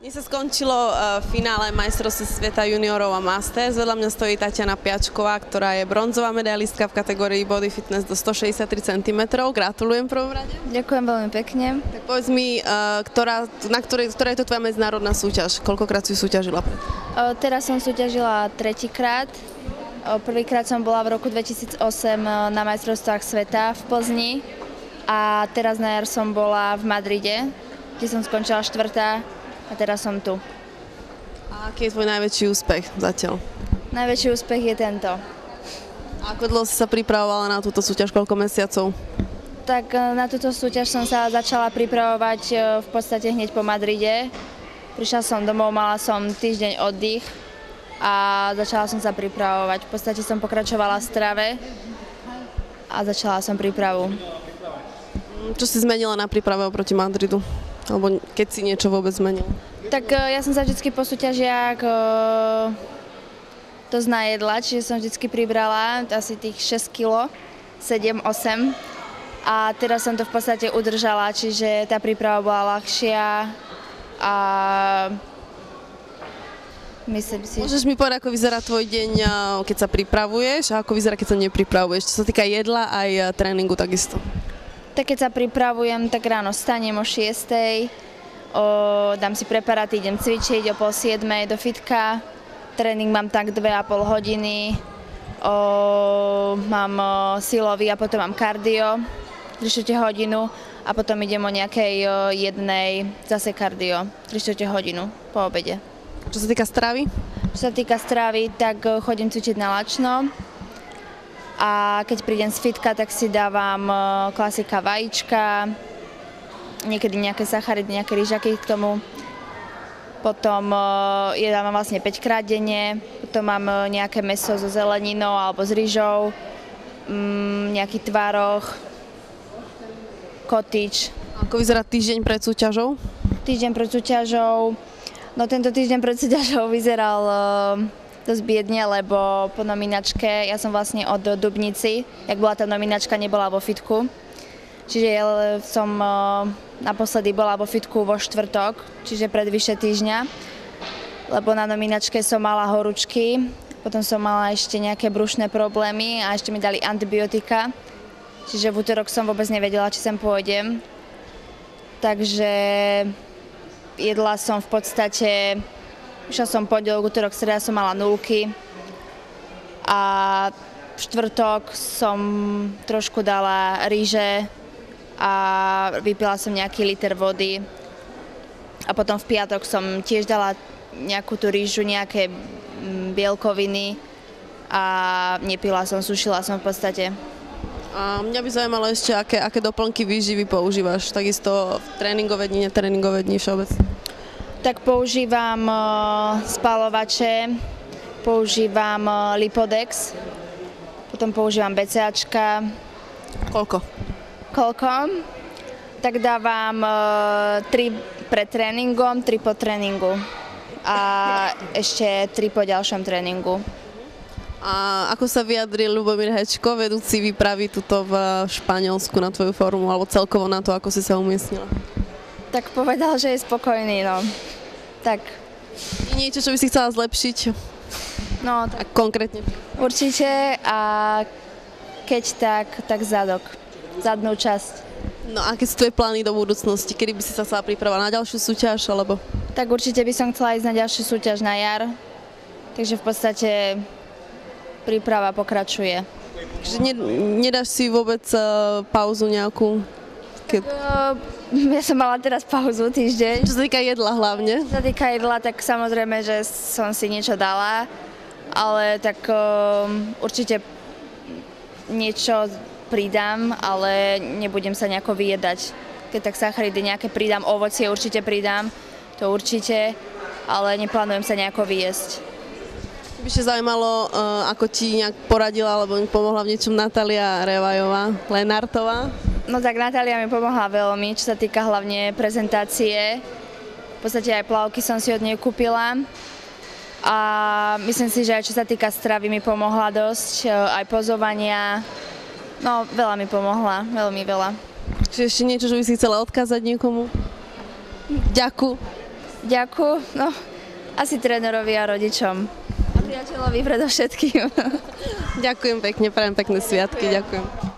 Dnes sa skončilo finále majstrovstiev sveta juniorov a masters. Vedľa mňa stojí Tatiana Piačková, ktorá je bronzová medailistka v kategórii body fitness do 163 cm. Gratulujem v prvom rade. Ďakujem veľmi pekne. Tak povedz mi, ktorá je to tvoja medzinárodná súťaž? Koľkokrát si súťažila? Teraz som súťažila tretíkrát. Prvýkrát som bola v roku 2008 na majstrovstvách sveta v Plzni a teraz na jar som bola v Madride, kde som skončila štvrtá. A teraz som tu. A aký je tvoj najväčší úspech zatiaľ? Najväčší úspech je tento. A ako dlho si sa pripravovala na túto súťaž, koľko mesiacov? Tak na túto súťaž som sa začala pripravovať v podstate hneď po Madride. Prišla som domov, mala som týždeň oddych a začala som sa pripravovať. V podstate som pokračovala v strave a začala som prípravu. Čo si zmenila na príprave oproti Madridu? Alebo keď si niečo vôbec zmenil? Tak ja som sa vždycky po súťažiach dosť najedla, čiže som vždycky pribrala asi tých 6 kg, 7, 8. A teraz som to v podstate udržala, čiže tá príprava bola ľahšia a myslím si... Môžeš mi povedať, ako vyzerá tvoj deň, keď sa pripravuješ a ako vyzerá, keď sa nepripravuješ? Čo sa týka jedla aj tréningu takisto. Tak keď sa pripravujem, tak ráno vstanem o 6:00, dám si preparáty, idem cvičiť o 6:30 do fitka, tréning mám tak 2,5 hodiny, mám silový a potom mám kardio, 3/4 hodinu a potom idem o nejakej 1:00 zase kardio, 3/4 hodinu po obede. Čo sa týka stravy? Čo sa týka stravy, tak chodím cvičiť na lačno. A keď prídem z fitka, tak si dávam klasika vajíčka, niekedy nejaké sacharidy, nejaké rýžaky k tomu. Potom jedávam vlastne 5-krát denne, potom mám nejaké mäso so zeleninou alebo s rýžou, nejaký tvároh, kotič. Ako vyzerá týždeň pred súťažou? Týždeň pred súťažou, no tento týždeň pred súťažou vyzeral dosť biedne, lebo po nominačke, ja som vlastne od Dubnici, jak bola tá nominačka, nebola vo fitku. Čiže ja som naposledy bola vo fitku vo štvrtok, čiže pred vyše týždňa, lebo na nominačke som mala horúčky, potom som mala ešte nejaké brušné problémy a ešte mi dali antibiotika, čiže v útorok som vôbec nevedela, či sem pôjdem. Takže jedla som v podstate... Išla som pondelok, útorok, streda som mala 0 a v štvrtok som trošku dala rýže a vypila som nejaký liter vody a potom v piatok som tiež dala nejakú tú rýžu, nejaké bielkoviny a nepila som, sušila som v podstate. A mňa by zaujímalo ešte, aké doplnky výživy používaš, takisto v tréningové dni, netréningové dni všeobecne. Tak používam spalovače, používam Lipodex, potom používam BCAčka. Koľko? Tak dávam 3 pred tréningom, 3 po tréningu a ešte 3 po ďalšom tréningu. A ako sa vyjadril Ľubomír Hečko, vedúci výpravy tuto v Španielsku na tvoju formu, alebo celkovo na to, ako si sa umiestnila? Tak povedal, že je spokojný, no. Tak. Je niečo, čo by si chcela zlepšiť? No, tak. Konkrétne? Určite a keď tak zadok. Zadnú časť. No a aké sú tvoje plány do budúcnosti? Kedy by si sa chcela pripravovať na ďalšiu súťaž, alebo? Tak určite by som chcela ísť na ďalšiu súťaž na jar. Takže v podstate príprava pokračuje. Takže nedáš si vôbec pauzu nejakú? Ja som mala teraz pauzu týždeň. Čo sa týka jedla hlavne? Čo sa týka jedla, tak samozrejme, že som si niečo dala, ale tak určite niečo pridám, ale nebudem sa nejako vyjedať. Keď tak sacharidy nejaké pridám, ovocie určite pridám, to určite, ale neplánujem sa nejako vyjesť. By sa zaujímalo, ako ti nejak poradila, alebo mi pomohla v niečom Natália Revajová, Lenartová? No tak Natália mi pomohla veľmi, čo sa týka hlavne prezentácie, podstate aj plavky som si od nej kúpila. A myslím si, že aj čo sa týka stravy mi pomohla dosť, aj pozovania. No, veľa mi pomohla, veľmi veľa. Čiže ešte niečo, že by si chcela odkázať niekomu? Ďakujem. Ďakujem, no, asi trénerovi a rodičom. A priateľovi predovšetkým. Ďakujem pekne, prajem pekné sviatky, ďakujem.